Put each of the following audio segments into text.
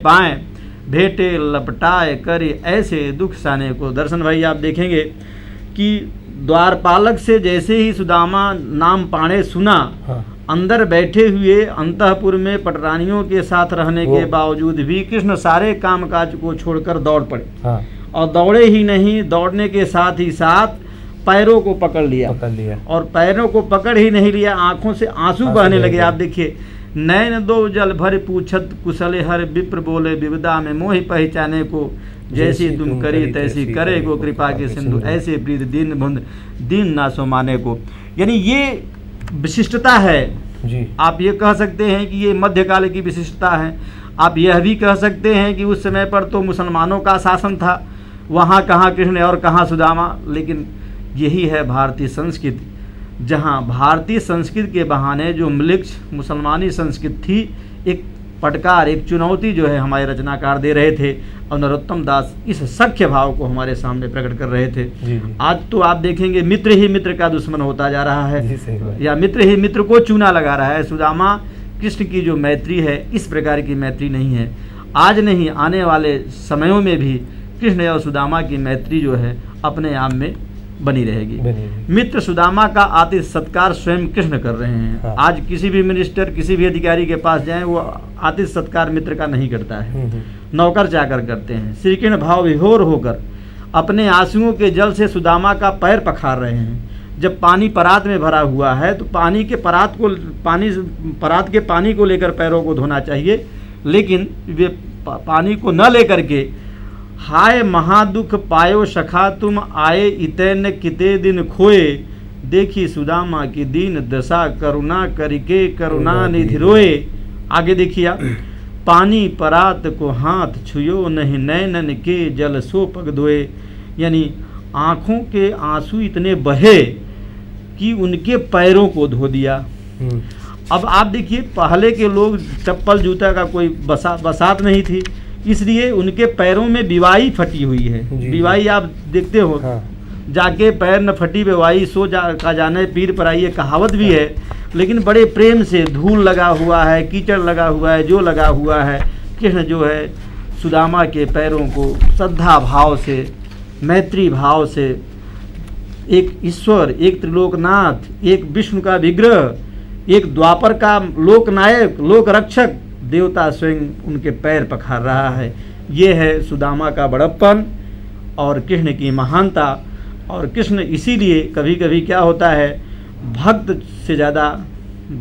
पाए भेटे लपटाए करी ऐसे दुख साने को। दर्शन भाई आप देखेंगे कि द्वारपालक से जैसे ही सुदामा नाम पाणे सुना, अंदर बैठे हुए अंतःपुर में पटरानियों के साथ रहने के बावजूद भी कृष्ण सारे कामकाज को छोड़कर दौड़ पड़े। और दौड़े ही नहीं, दौड़ने के साथ ही साथ पैरों को पकड़ लिया। और पैरों को पकड़ ही नहीं लिया, आंखों से आंसू बहने लगे। आप देखिए, नैन दो जल भर पूछत कुशले हर विप्र बोले विविधा में मोहि पहचाने को, जैसी तुम करी तैसी करे को कृपा के सिंधु, ऐसे प्रीत दीन बंद दीन ना सो माने को। यानी ये विशिष्टता है जी। आप ये कह सकते हैं कि ये मध्यकाल की विशिष्टता है। आप यह भी कह सकते हैं कि उस समय पर तो मुसलमानों का शासन था, वहाँ कहाँ कृष्ण और कहाँ सुदामा। लेकिन यही है भारतीय संस्कृति, जहाँ भारतीय संस्कृति के बहाने जो म्लेच्छ मुसलमानी संस्कृति थी, एक पटकार, एक चुनौती जो है हमारे रचनाकार दे रहे थे। और नरोत्तम दास इस सख्य भाव को हमारे सामने प्रकट कर रहे थे। जी। आज तो आप देखेंगे मित्र ही मित्र का दुश्मन होता जा रहा है, या मित्र ही मित्र को चूना लगा रहा है। सुदामा कृष्ण की जो मैत्री है, इस प्रकार की मैत्री नहीं है। आज नहीं, आने वाले समयों में भी कृष्ण और सुदामा की मैत्री जो है अपने आप में बनी रहेगी। मित्र सुदामा का आतिथ्य सत्कार स्वयं कृष्ण कर रहे हैं। हाँ। आज किसी भी मिनिस्टर, किसी भी अधिकारी के पास जाएं, वो आतिथ्य सत्कार मित्र का नहीं करता है, नौकर चाकर करते हैं। श्री कृष्ण भाव विभोर होकर अपने आंसुओं के जल से सुदामा का पैर पखार रहे हैं। जब पानी परात में भरा हुआ है तो पानी के परात के पानी को लेकर पैरों को धोना चाहिए, लेकिन वे पानी को न लेकर के हाय महादुख पायो सखा तुम आए इतने किते दिन खोए, देखी सुदामा की दीन दशा करुणा करके करुणा निधि रोए। आगे देखिए आप, पानी परात को हाथ छुयो नहीं नैनन के जल सो पग धोए। यानी आँखों के आंसू इतने बहे कि उनके पैरों को धो दिया। अब आप देखिए, पहले के लोग चप्पल जूता का कोई बसात नहीं थी, इसलिए उनके पैरों में बिवाई फटी हुई है। बिवाई आप देखते हो, हाँ। जाके पैर न फटी बिवाई सो का जाने पीर पर आई, कहावत भी है। लेकिन बड़े प्रेम से धूल लगा हुआ है, कीचड़ लगा हुआ है, जो लगा हुआ है, कृष्ण जो है सुदामा के पैरों को श्रद्धा भाव से, मैत्री भाव से, एक ईश्वर, एक त्रिलोकनाथ, एक विष्णु का विग्रह, एक द्वापर का लोकनायक, लोक रक्षक देवता स्वयं उनके पैर पखार रहा है। ये है सुदामा का बड़प्पन और कृष्ण की महानता। और कृष्ण इसीलिए कभी कभी क्या होता है, भक्त से ज़्यादा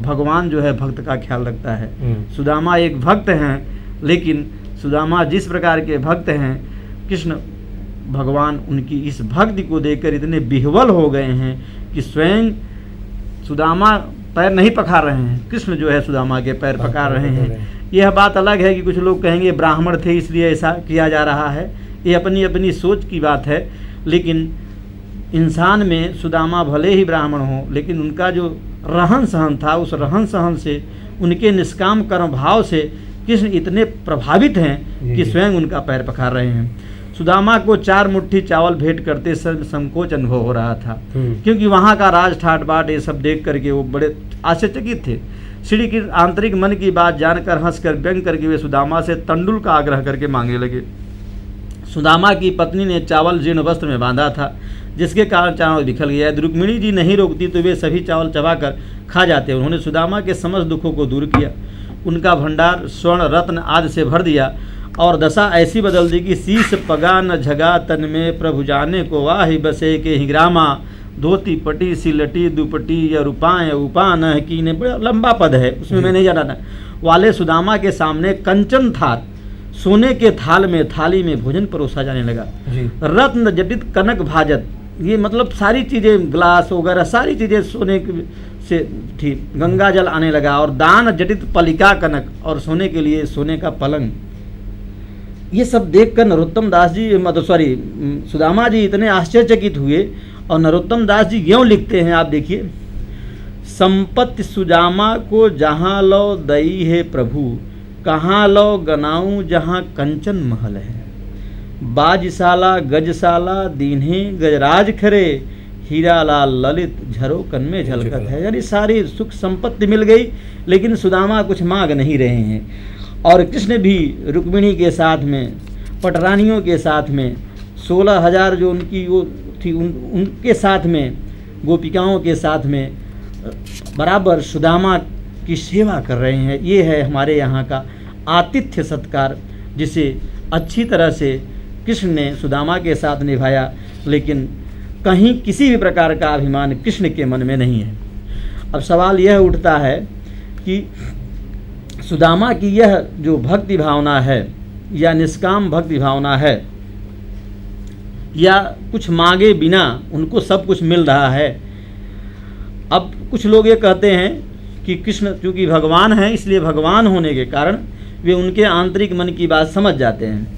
भगवान जो है भक्त का ख्याल रखता है। सुदामा एक भक्त हैं, लेकिन सुदामा जिस प्रकार के भक्त हैं, कृष्ण भगवान उनकी इस भक्ति को देखकर इतने विह्वल हो गए हैं कि स्वयं सुदामा पैर नहीं पखार रहे हैं, कृष्ण जो है सुदामा के पैर पखार रहे हैं। यह बात अलग है कि कुछ लोग कहेंगे ब्राह्मण थे इसलिए ऐसा किया जा रहा है, ये अपनी अपनी सोच की बात है। लेकिन इंसान में सुदामा भले ही ब्राह्मण हो, लेकिन उनका जो रहन सहन था, उस रहन सहन से, उनके निष्काम कर्म भाव से कृष्ण इतने प्रभावित हैं कि स्वयं उनका पैर पखार रहे हैं। सुदामा को 4 मुट्ठी चावल भेंट करते समय संकोच अनुभव हो रहा था, क्योंकि वहाँ का राज ठाट बाट ये सब देख करके वो बड़े आश्चर्यचकित थे। श्री के आंतरिक मन की बात जानकर हंसकर व्यंग करके वे सुदामा से तंडुल का आग्रह करके मांगने लगे। सुदामा की पत्नी ने चावल जीर्ण वस्त्र में बांधा था, जिसके कारण चावल बिखर गया। रुक्मिणी जी नहीं रोकती तो वे सभी चावल चबाकर खा जाते। उन्होंने सुदामा के समस्त दुखों को दूर किया, उनका भंडार स्वर्ण रत्न आदि से भर दिया और दशा ऐसी बदल दी कि शीश पगा न झगा तन में प्रभु जाने को वाहि बसे के ही ग्रामा, धोती पटी सिलटी दुपटी या रूपाएँ उपान की ने, बड़ा लंबा पद है, उसमें मैं नहीं जाना वाले सुदामा के सामने कंचन थाल, सोने के थाल में थाली में भोजन परोसा जाने लगा। रत्न जटित कनक भाजत, ये मतलब सारी चीज़ें, ग्लास वगैरह सारी चीज़ें सोने से थी। गंगा जल आने लगा और दान जटित पलिका कनक, और सोने के लिए सोने का पलंग। ये सब देखकर नरोत्तम दास जी सुदामा जी इतने आश्चर्यचकित हुए। और नरोत्तम दास जी यूँ लिखते हैं, आप देखिए, संपत्ति सुदामा को जहाँ लो दई है प्रभु, कहाँ लो गनाऊँ जहाँ कंचन महल है। बाजशाला गजशाला दीन्हे गजराज खरे, हीरा लाल ललित झरो कन में झलकत है। यानी सारी सुख संपत्ति मिल गई, लेकिन सुदामा कुछ मांग नहीं रहे हैं। और कृष्ण भी रुक्मिणी के साथ में, पटरानियों के साथ में, 16,000 जो उनकी वो थी उनके साथ में, गोपिकाओं के साथ में बराबर सुदामा की सेवा कर रहे हैं। ये है हमारे यहाँ का आतिथ्य सत्कार, जिसे अच्छी तरह से कृष्ण ने सुदामा के साथ निभाया, लेकिन कहीं किसी भी प्रकार का अभिमान कृष्ण के मन में नहीं है। अब सवाल यह उठता है कि सुदामा की यह जो भक्ति भावना है या निष्काम भक्ति भावना है, या कुछ मांगे बिना उनको सब कुछ मिल रहा है। अब कुछ लोग ये कहते हैं कि कृष्ण चूँकि भगवान हैं, इसलिए भगवान होने के कारण वे उनके आंतरिक मन की बात समझ जाते हैं।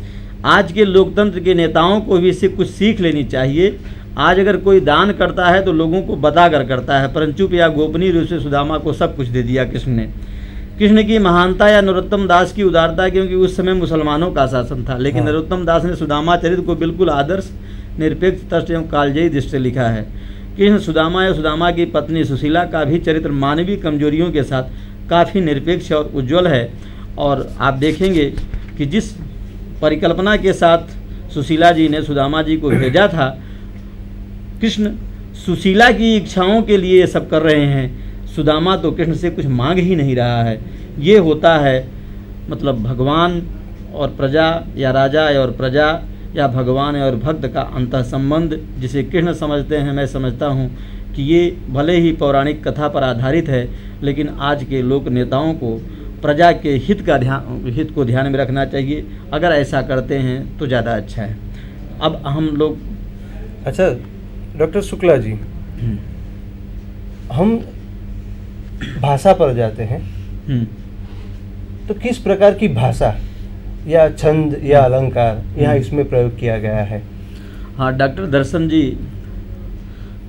आज के लोकतंत्र के नेताओं को भी इससे कुछ सीख लेनी चाहिए। आज अगर कोई दान करता है तो लोगों को बता कर करता है, परंतु या गोपनीय रूप से सुदामा को सब कुछ दे दिया कृष्ण ने। कृष्ण की महानता या नरोत्तम दास की उदारता, क्योंकि उस समय मुसलमानों का शासन था, लेकिन नरोत्तम दास ने सुदामा चरित्र को बिल्कुल आदर्श, निरपेक्ष, तटस्थ एवं कालजयी दृष्टि से लिखा है। कृष्ण सुदामा या सुदामा की पत्नी सुशीला का भी चरित्र मानवीय कमजोरियों के साथ काफ़ी निरपेक्ष और उज्ज्वल है। और आप देखेंगे कि जिस परिकल्पना के साथ सुशीला जी ने सुदामा जी को भेजा था, कृष्ण सुशीला की इच्छाओं के लिए ये सब कर रहे हैं। सुदामा तो कृष्ण से कुछ मांग ही नहीं रहा है। ये होता है मतलब भगवान और प्रजा, या राजा और प्रजा, या भगवान और भक्त का अंतः संबंध, जिसे कृष्ण समझते हैं। मैं समझता हूँ कि ये भले ही पौराणिक कथा पर आधारित है, लेकिन आज के लोक नेताओं को प्रजा के हित को ध्यान में रखना चाहिए। अगर ऐसा करते हैं तो ज़्यादा अच्छा है। अब हम लोग, अच्छा डॉक्टर शुक्ला जी, हम भाषा पर जाते हैं तो किस प्रकार की भाषा या छंद या अलंकार यहाँ इसमें प्रयोग किया गया है? हाँ डॉक्टर दर्शन जी,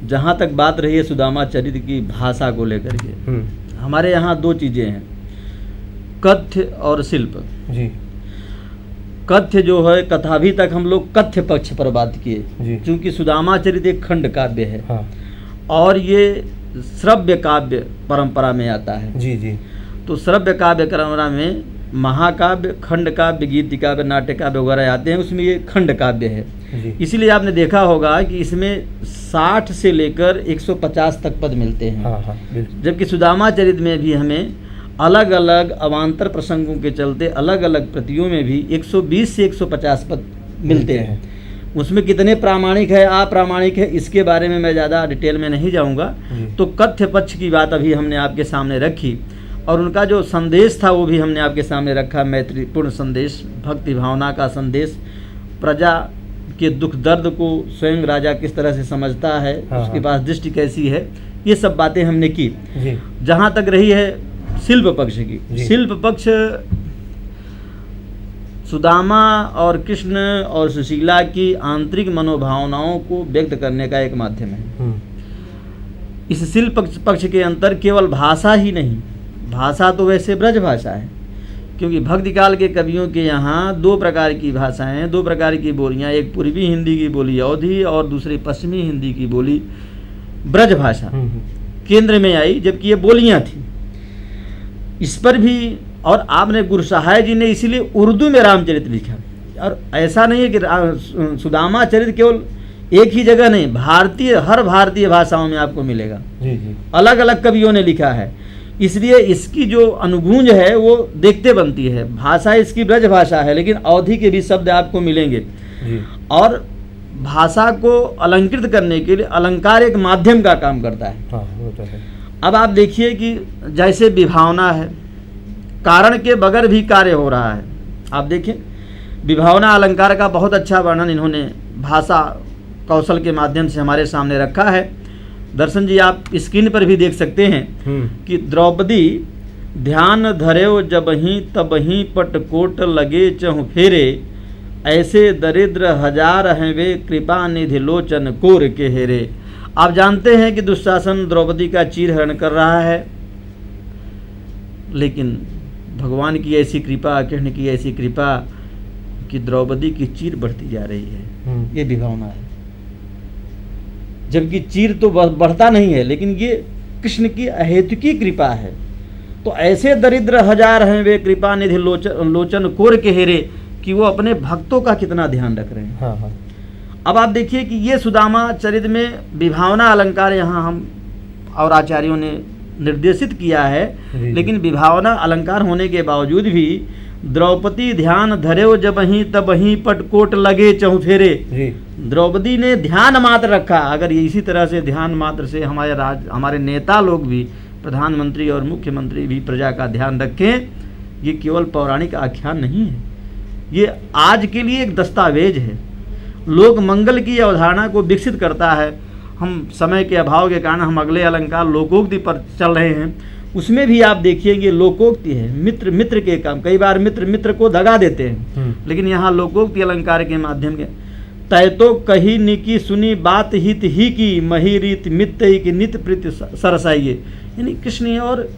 जहाँ तक बात रही है सुदामा चरित्र की भाषा को लेकर के, हमारे यहाँ दो चीज़ें हैं, कथ्य और शिल्प जी। कथ्य जो है, कथा अभी तक हम लोग कथ्य पक्ष पर बात किए, क्योंकि सुदामा चरित्र एक खंड काव्य है। हाँ। और ये श्रव्य काव्य परंपरा में आता है। जी जी। तो श्रव्य काव्य परंपरा में महाकाव्य, खंड काव्य, गीति काव्य, नाट्य काव्य वगैरह आते हैं, उसमें ये खंड काव्य है। इसलिए आपने देखा होगा कि इसमें 60 से लेकर 150 तक पद मिलते हैं। हाँ, जबकि सुदामा चरित्र में भी हमें अलग अलग अवान्तर प्रसंगों के चलते अलग अलग प्रतियों में भी 120 से 150 पद मिलते हैं। उसमें कितने प्रामाणिक है, अप्रामाणिक है, इसके बारे में मैं ज़्यादा डिटेल में नहीं जाऊंगा। तो कथ्य पक्ष की बात अभी हमने आपके सामने रखी, और उनका जो संदेश था वो भी हमने आपके सामने रखा, मैत्रीपूर्ण संदेश, भक्ति भावना का संदेश, प्रजा के दुख दर्द को स्वयं राजा किस तरह से समझता है, उसके पास दृष्टि कैसी है, ये सब बातें हमने की। जहाँ तक रही है शिल्प पक्ष की, शिल्प पक्ष सुदामा और कृष्ण और सुशीला की आंतरिक मनोभावनाओं को व्यक्त करने का एक माध्यम है। इस शिल्प पक्ष के अंतर केवल भाषा ही नहीं, भाषा तो वैसे ब्रज भाषा है, क्योंकि भक्ति काल के कवियों के यहाँ 2 प्रकार की भाषाएं, 2 प्रकार की बोलियाँ, एक पूर्वी हिंदी की बोली अवधी और दूसरी पश्चिमी हिंदी की बोली ब्रज भाषा केंद्र में आई, जबकि ये बोलियाँ थी। इस पर भी, और आपने गुरु सहाय जी ने इसीलिए उर्दू में रामचरित्र लिखा, और ऐसा नहीं है कि सुदामा चरित्र केवल एक ही जगह नहीं, हर भारतीय भाषाओं में आपको मिलेगा। जी जी। अलग अलग कवियों ने लिखा है, इसलिए इसकी जो अनुगूंज है वो देखते बनती है। भाषा इसकी ब्रज भाषा है, लेकिन अवधि के भी शब्द आपको मिलेंगे। जी। और भाषा को अलंकृत करने के लिए अलंकार एक माध्यम का काम करता है। हाँ, वो तो है। अब आप देखिए कि जैसे विभावना है, कारण के बगैर भी कार्य हो रहा है। आप देखिए विभावना अलंकार का बहुत अच्छा वर्णन इन्होंने भाषा कौशल के माध्यम से हमारे सामने रखा है। दर्शन जी आप स्क्रीन पर भी देख सकते हैं कि द्रौपदी ध्यान धरेव जबहीं तबहीं पटकोट लगे चहु फेरे, ऐसे दरिद्र हजार हैं वे कृपा निधि लोचन कोर के हेरे। आप जानते हैं कि दुशासन द्रौपदी का चीरहरण कर रहा है, लेकिन भगवान की ऐसी कृपा, कृष्ण की ऐसी कृपा कि द्रौपदी की चीर बढ़ती जा रही है। ये विभावना है, जबकि चीर तो बढ़ता नहीं है, लेकिन ये कृष्ण की अहेतुकी कृपा है। तो ऐसे दरिद्र हजार हैं वे कृपा निधि लोचन कोर के हेरे, कि वो अपने भक्तों का कितना ध्यान रख रहे हैं। हाँ हाँ। अब आप देखिए कि ये सुदामा चरित्र में विभावना अलंकार यहाँ हम और आचार्यों ने निर्देशित किया है, लेकिन विभावना अलंकार होने के बावजूद भी द्रौपदी ध्यान धरे जबहीं तबहीं पटकोट लगे चहुफेरे। द्रौपदी ने ध्यान मात्र रखा। अगर ये इसी तरह से ध्यान मात्र से हमारे नेता लोग भी, प्रधानमंत्री और मुख्यमंत्री भी प्रजा का ध्यान रखें, ये केवल पौराणिक आख्यान नहीं है, ये आज के लिए एक दस्तावेज है, लोक मंगल की अवधारणा को विकसित करता है। हम समय के अभाव के कारण हम अगले अलंकार लोकोक्ति पर चल रहे हैं, उसमें भी आप देखिएंगे लोकोक्ति है, मित्र मित्र के काम। कई बार मित्र मित्र को दगा देते हैं, लेकिन यहाँ लोकोक्ति अलंकार के माध्यम के तय तो कही निकी सुनी बात हित ही की, मही रीत मित्त की नित प्रीति सरसाइए। यानी कृष्ण और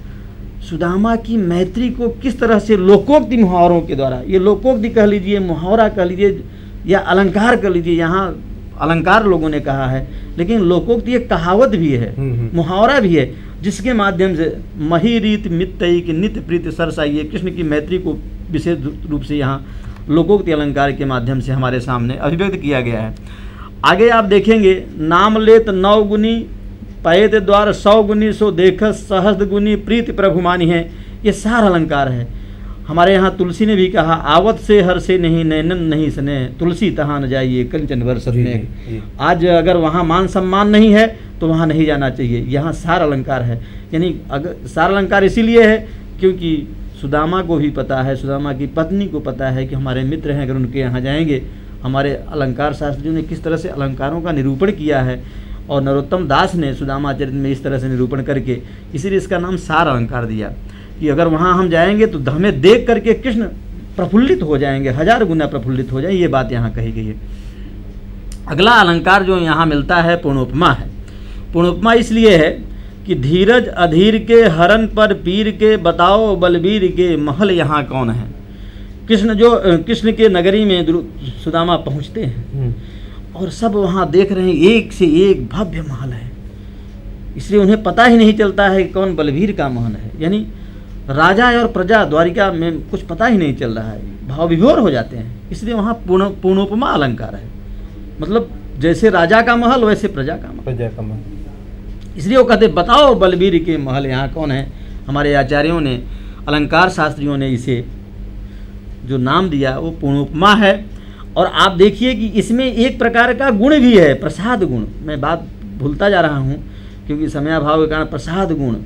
सुदामा की मैत्री को किस तरह से लोकोक्ति मुहावरों के द्वारा, ये लोकोक्ति कह लीजिए, मुहावरा कह लीजिए, या अलंकार कह लीजिए, यहाँ अलंकार लोगों ने कहा है, लेकिन लोकोक्ति एक कहावत भी है, मुहावरा भी है, जिसके माध्यम से मही रीत मित्तई की नित्य प्रीति सरसाइए, कृष्ण की मैत्री को विशेष रूप से यहाँ लोकोक्ति अलंकार के माध्यम से हमारे सामने अभिव्यक्त किया गया है। आगे आप देखेंगे, नाम लेत 9 गुनी पैद द्वार 100 गुनी सो देख सहस्त्र गुनी प्रीति प्रभुमानी है। ये सार अलंकार है। हमारे यहाँ तुलसी ने भी कहा, आवत से हर से नहीं नैनन नहीं सने, तुलसी तहाँ न जाइए कंचन बरसत में। आज अगर वहाँ मान सम्मान नहीं है तो वहाँ नहीं जाना चाहिए। यहाँ सार अलंकार है। यानी अगर सार अलंकार इसीलिए है क्योंकि सुदामा को भी पता है, सुदामा की पत्नी को पता है कि हमारे मित्र हैं, अगर उनके यहाँ जाएंगे। हमारे अलंकार शास्त्रियों ने किस तरह से अलंकारों का निरूपण किया है, और नरोत्तम दास ने सुदामा चरित्र में इस तरह से निरूपण करके, इसीलिए इसका नाम सार अलंकार दिया कि अगर वहाँ हम जाएंगे तो हमें देख करके कृष्ण प्रफुल्लित हो जाएंगे, 1000 गुना प्रफुल्लित हो जाए। ये बात यहाँ कही गई है। अगला अलंकार जो यहाँ मिलता है पूर्णोपमा है। पूर्णोपमा इसलिए है कि धीरज अधीर के हरण पर पीर के, बताओ बलबीर के महल यहाँ कौन है। कृष्ण के नगरी में सुदामा पहुँचते हैं और सब वहाँ देख रहे हैं, एक से एक भव्य महल है, इसलिए उन्हें पता ही नहीं चलता है कि कौन बलबीर का महल है। यानी राजा और प्रजा द्वारिका में कुछ पता ही नहीं चल रहा है, भाव विभोर हो जाते हैं। इसलिए वहाँ पूर्णोपमा अलंकार है, मतलब जैसे राजा का महल वैसे प्रजा का महल। इसलिए वो कहते बताओ बलबीर के महल यहाँ कौन है। हमारे आचार्यों ने, अलंकार शास्त्रियों ने इसे जो नाम दिया वो पूर्णोपमा है। और आप देखिए कि इसमें एक प्रकार का गुण भी है, प्रसाद गुण। मैं बात भूलता जा रहा हूँ क्योंकि समयाभाव के कारण। प्रसाद गुण,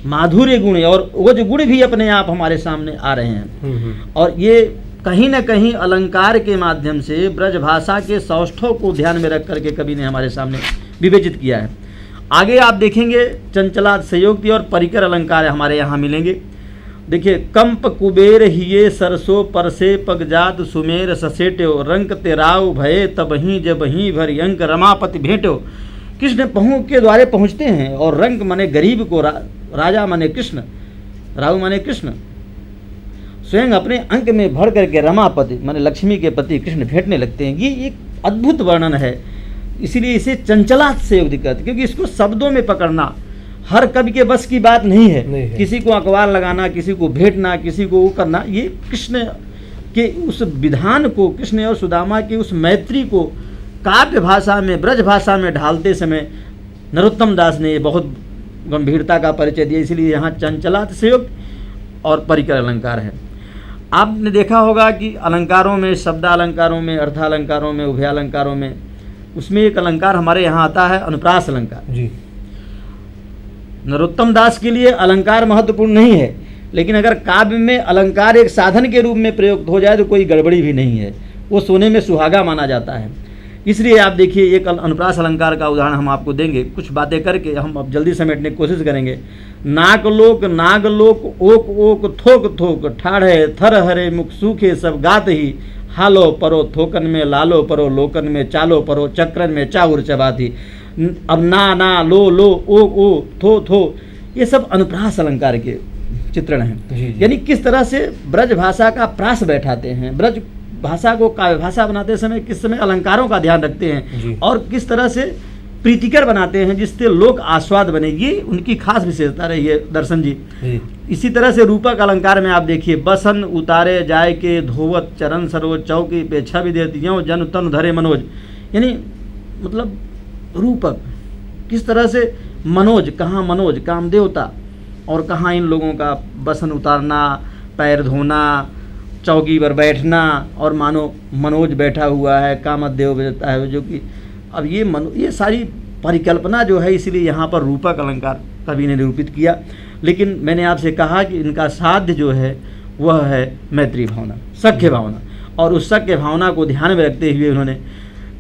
माधुर्य गुण और ओज गुण भी अपने आप हमारे सामने आ रहे हैं। और ये कहीं न कहीं अलंकार के माध्यम से ब्रज भाषा के सौष्ठव को ध्यान में रख करके कवि ने हमारे सामने विवेचित किया है। आगे आप देखेंगे चंचला संयोक्ति और परिकर अलंकार हमारे यहाँ मिलेंगे। देखिए, कंप कुबेर हिये सरसो परसे पगजात सुमेर ससेट्यो, रंक तेराव भये तबहीं जबहीं भर अंक रमापति भेंट्यो। कृष्ण के द्वारे पहुँचते हैं और रंक माने गरीब को, राजा माने कृष्ण, राहु माने कृष्ण, स्वयं अपने अंक में भर करके रमापति माने लक्ष्मी के पति कृष्ण भेंटने लगते हैं। ये एक अद्भुत वर्णन है, इसीलिए इसे चंचलात से युक्त कहते, क्योंकि इसको शब्दों में पकड़ना हर कवि के बस की बात नहीं है। किसी को अखबार लगाना, किसी को भेंटना, किसी को वो करना, ये कृष्ण के उस विधान को, कृष्ण और सुदामा की उस मैत्री को काव्य भाषा में, ब्रज भाषा में ढालते समय नरोत्तम दास ने ये बहुत गंभीरता का परिचय दिया। इसलिए यहाँ चंचलात से युक्त और परिकर अलंकार है। आपने देखा होगा कि अलंकारों में, शब्दालंकारों में, अर्थालंकारों में, उभयालंकारों में, उसमें एक अलंकार हमारे यहाँ आता है अनुप्रास अलंकार जी। नरोत्तम दास के लिए अलंकार महत्वपूर्ण नहीं है, लेकिन अगर काव्य में अलंकार एक साधन के रूप में प्रयुक्त हो जाए तो कोई गड़बड़ी भी नहीं है, वो सोने में सुहागा माना जाता है। इसलिए आप देखिए, एक अनुप्रास अलंकार का उदाहरण हम आपको देंगे, कुछ बातें करके हम अब जल्दी समेटने की कोशिश करेंगे। नागलोक नागलोक ओक ओक थोक थोक, ठाढ़े थर हरे मुख सूखे सब गात ही, हालो परो थोकन में लालो परो, लोकन में चालो परो, चक्रन में चाउर चबाती। अब ना लो लो ओ ओ थो थो, ये सब अनुप्रास अलंकार के चित्रण हैं। यानी किस तरह से ब्रज भाषा का प्रास बैठाते हैं, ब्रज भाषा को काव्य भाषा बनाते समय किस समय अलंकारों का ध्यान रखते हैं, और किस तरह से प्रीतिकर बनाते हैं, जिससे लोक आस्वाद बने। ये उनकी खास विशेषता रही है दर्शन जी। इसी तरह से रूपक अलंकार में आप देखिए, बसन उतारे जाय के धोवत चरण सरोज चौकी पेक्षा भी देती हूँ जन तन धरे मनोज। यानी मतलब रूपक किस तरह से मनोज, कहाँ मनोज काम देवता और कहाँ इन लोगों का बसन उतारना, पैर धोना, चौकी पर बैठना, और मानो मनोज बैठा हुआ है, कामदेव बैठा है, जो कि अब ये सारी परिकल्पना जो है, इसलिए यहाँ पर रूपक अलंकार कवि ने निरूपित किया। लेकिन मैंने आपसे कहा कि इनका साध्य जो है वह है मैत्री भावना, सख्य भावना, और उस सख्य भावना को ध्यान में रखते हुए उन्होंने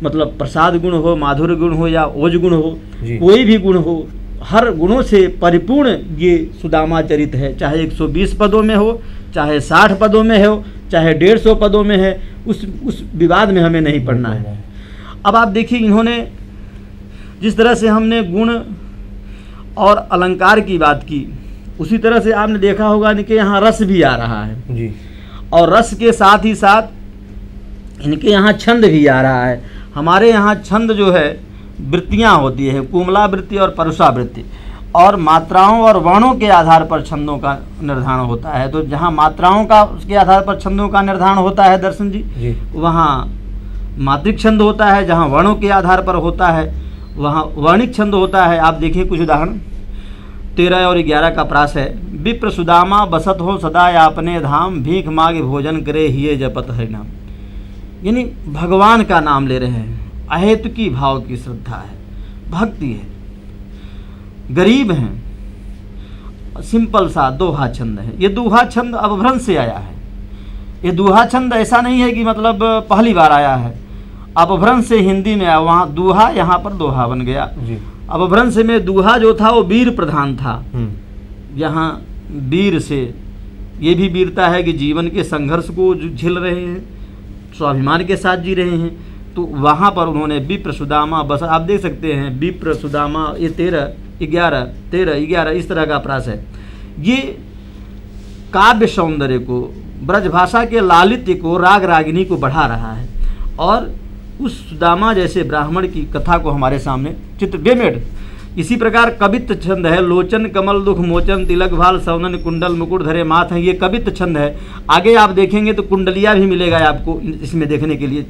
मतलब प्रसाद गुण हो, माधुर्य गुण हो या ओज गुण हो, कोई भी गुण हो, हर गुणों से परिपूर्ण ये सुदामा चरित है। चाहे 120 पदों में हो, चाहे 60 पदों में हो, चाहे 150 पदों में है, उस विवाद में हमें नहीं पड़ना है। अब आप देखिए, इन्होंने जिस तरह से हमने गुण और अलंकार की बात की, उसी तरह से आपने देखा होगा कि यहाँ रस भी आ रहा है जी, और रस के साथ ही साथ इनके यहाँ छंद भी आ रहा है। हमारे यहाँ छंद जो है वृत्तियाँ होती है, कुमला वृत्ति और परुषा वृत्ति, और मात्राओं और वर्णों के आधार पर छंदों का निर्धारण होता है। तो जहाँ मात्राओं का उसके आधार पर छंदों का निर्धारण होता है दर्शन जी, वहाँ मात्रिक छंद होता है। जहाँ वर्णों के आधार पर होता है वहाँ वर्णिक छंद होता है। आप देखिए कुछ उदाहरण, 13 और 11 का प्रास है। विप्र सुदामा बसत हो सदा आपने धाम, भीख मांग भोजन करे हिये जपत हरि नाम। यानी भगवान का नाम ले रहे हैं, अहेतु की भाव की श्रद्धा है, भक्ति है, गरीब हैं, सिंपल सा दोहा छंद है। ये दोहा छंद अपभ्रंश से आया है। ये दोहा छंद ऐसा नहीं है कि मतलब पहली बार आया है, अपभ्रंश से हिंदी में आया, वहाँ दोहा, यहाँ पर दोहा बन गया। अपभ्रंश में दोहा जो था वो वीर प्रधान था। यहाँ वीर से ये भी वीरता है कि जीवन के संघर्ष को झेल रहे हैं, स्वाभिमान के साथ जी रहे हैं। तो वहाँ पर उन्होंने विप्र सुदामा बस, आप देख सकते हैं विप्र सुदामा, ये 13, 11 इस तरह का प्रास है। ये काव्य सौंदर्य को, ब्रजभाषा के लालित्य को, राग रागिनी को बढ़ा रहा है, और उस सुदामा जैसे ब्राह्मण की कथा को हमारे सामने चित्र बेमेड। इसी प्रकार कवित्त छंद है, लोचन कमल दुख मोचन तिलक भाल सवनन कुंडल मुकुट धरे माथ है, ये कवित्त छंद है। आगे आप देखेंगे तो कुंडलिया भी मिलेगा आपको इसमें देखने के लिए।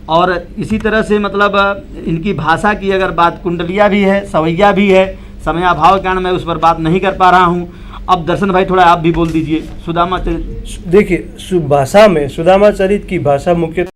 और इसी तरह से मतलब इनकी भाषा की अगर बात, कुंडलिया भी है, सवैया भी है, समयाभाव के कारण मैं उस पर बात नहीं कर पा रहा हूँ। अब दर्शन भाई थोड़ा आप भी बोल दीजिए सुदामा चरित। देखिए, भाषा में सुदामा चरित की भाषा मुख्य